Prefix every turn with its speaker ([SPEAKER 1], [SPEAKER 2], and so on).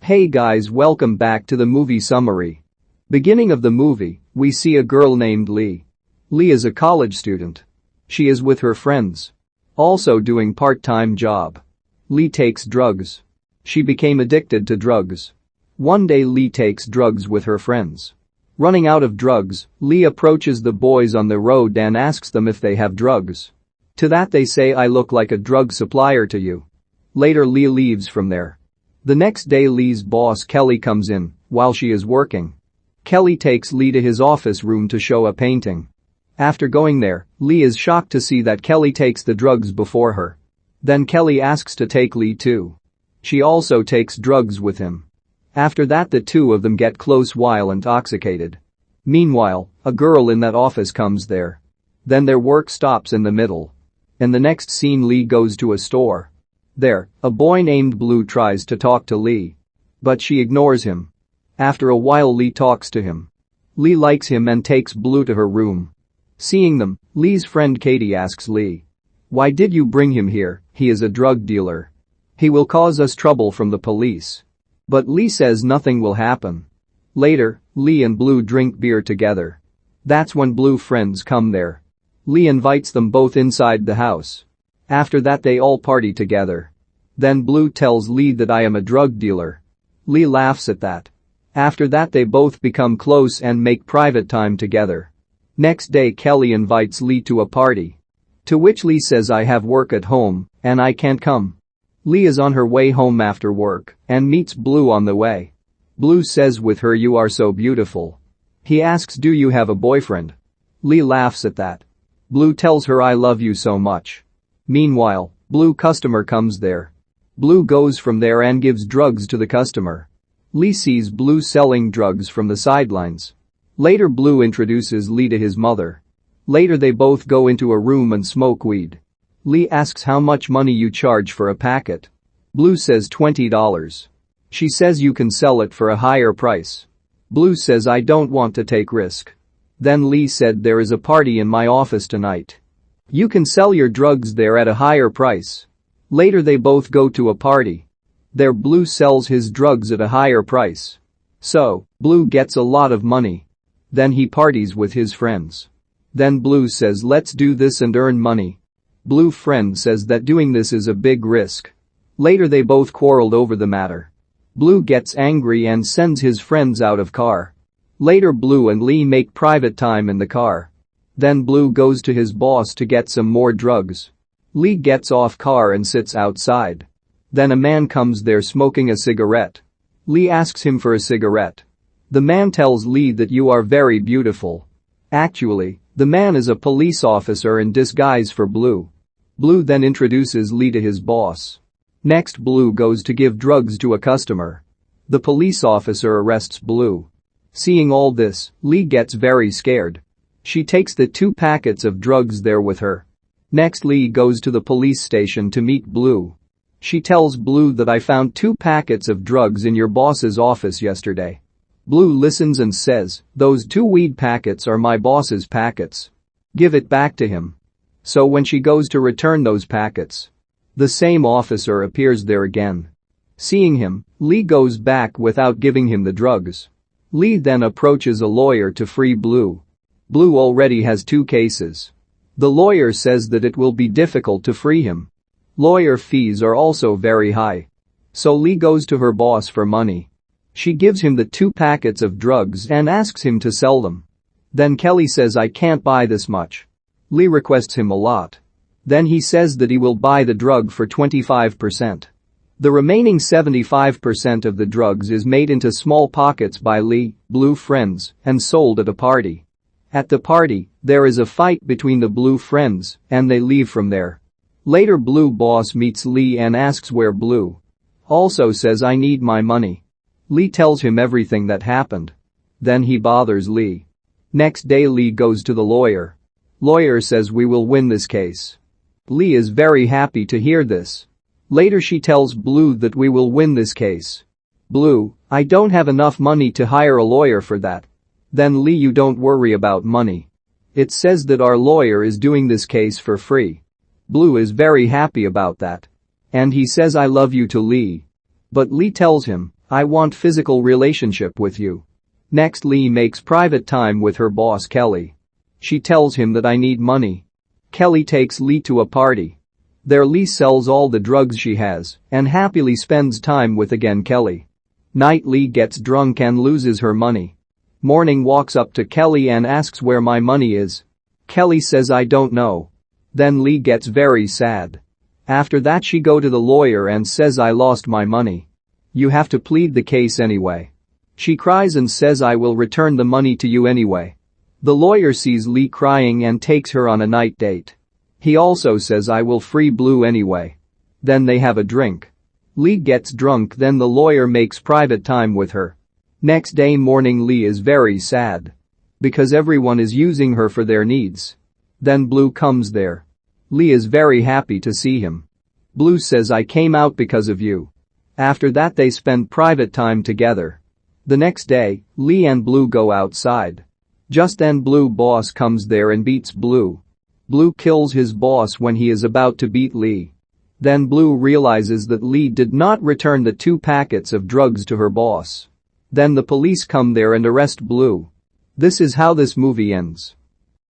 [SPEAKER 1] Hey guys, welcome back to the movie summary. Beginning of the movie, we see a girl named Lee. Lee is a college student. She is with her friends. Also doing part-time job. Lee takes drugs. She became addicted to drugs. One day Lee takes drugs with her friends. Running out of drugs, Lee approaches the boys on the road and asks them if they have drugs. To that they say, "I look like a drug supplier to you." Later Lee leaves from there. The next day Lee's boss Kelly comes in while she is working. Kelly takes Lee to his office room to show a painting. After going there, Lee is shocked to see that Kelly takes the drugs before her. Then Kelly asks to take Lee too. She also takes drugs with him. After that the two of them get close while intoxicated. Meanwhile, a girl in that office comes there. Then their work stops in the middle. In the next scene Lee goes to a store. There, a boy named Blue tries to talk to Lee. But she ignores him. After a while Lee talks to him. Lee likes him and takes Blue to her room. Seeing them, Lee's friend Katie asks Lee, "Why did you bring him here? He is a drug dealer. He will cause us trouble from the police." But Lee says nothing will happen. Later, Lee and Blue drink beer together. That's when Blue friends come there. Lee invites them both inside the house. After that they all party together. Then Blue tells Lee that I am a drug dealer. Lee laughs at that. After that they both become close and make private time together. Next day Kelly invites Lee to a party. To which Lee says, "I have work at home and I can't come." Lee is on her way home after work and meets Blue on the way. Blue says with her, "You are so beautiful." He asks, "Do you have a boyfriend?" Lee laughs at that. Blue tells her, "I love you so much." Meanwhile, Blue customer comes there. Blue goes from there and gives drugs to the customer. Lee sees Blue selling drugs from the sidelines. Later Blue introduces Lee to his mother. Later they both go into a room and smoke weed. Lee asks how much money you charge for a packet. Blue says $20. She says you can sell it for a higher price. Blue says, "I don't want to take risk." Then Lee said, "There is a party in my office tonight. You can sell your drugs there at a higher price." Later they both go to a party. There Blue sells his drugs at a higher price. So, Blue gets a lot of money. Then he parties with his friends. Then Blue says, "Let's do this and earn money." Blue friend says that doing this is a big risk. Later they both quarreled over the matter. Blue gets angry and sends his friends out of car. Later Blue and Lee make private time in the car. Then Blue goes to his boss to get some more drugs. Lee gets off car and sits outside. Then a man comes there smoking a cigarette. Lee asks him for a cigarette. The man tells Lee that you are very beautiful. Actually, the man is a police officer in disguise for Blue. Blue then introduces Lee to his boss. Next Blue goes to give drugs to a customer. The police officer arrests Blue. Seeing all this, Lee gets very scared. She takes the 2 packets of drugs there with her. Next Lee goes to the police station to meet Blue. She tells Blue that I found 2 packets of drugs in your boss's office yesterday. Blue listens and says, "Those 2 weed packets are my boss's packets. Give it back to him." So when she goes to return those packets, the same officer appears there again. Seeing him, Lee goes back without giving him the drugs. Lee then approaches a lawyer to free Blue. Blue already has 2 cases. The lawyer says that it will be difficult to free him. Lawyer fees are also very high. So Lee goes to her boss for money. She gives him the 2 packets of drugs and asks him to sell them. Then Kelly says, "I can't buy this much." Lee requests him a lot. Then he says that he will buy the drug for 25%. The remaining 75% of the drugs is made into small pockets by Lee, Blue friends, and sold at a party. At the party, there is a fight between the Blue friends and they leave from there. Later Blue boss meets Lee and asks where Blue. Also says, "I need my money." Lee tells him everything that happened. Then he bothers Lee. Next day Lee goes to the lawyer. Lawyer says, "We will win this case." Lee is very happy to hear this. Later she tells Blue that we will win this case. Blue, "I don't have enough money to hire a lawyer for that." Then Lee, "You don't worry about money. It says that our lawyer is doing this case for free." Blue is very happy about that. And he says, "I love you" to Lee. But Lee tells him, I want physical relationship with you. Next, Lee makes private time with her boss Kelly. She tells him that I need money. Kelly takes Lee to a party. There Lee sells all the drugs she has and happily spends time with again Kelly. Night Lee gets drunk and loses her money. Morning walks up to Kelly and asks where my money is. Kelly says I don't know. Then Lee gets very sad. After that she go to the lawyer and says I lost my money. You have to plead the case anyway. She cries and says I will return the money to you anyway. The lawyer sees Lee crying and takes her on a night date. He also says I will free Blue anyway. Then they have a drink. Lee gets drunk, then the lawyer makes private time with her. Next day morning Lee is very sad. Because everyone is using her for their needs. Then Blue comes there. Lee is very happy to see him. Blue says I came out because of you. After that they spend private time together. The next day, Lee and Blue go outside. Just then Blue boss comes there and beats Blue. Blue kills his boss when he is about to beat Lee. Then Blue realizes that Lee did not return the 2 packets of drugs to her boss. Then the police come there and arrest Blue. This is how this movie ends.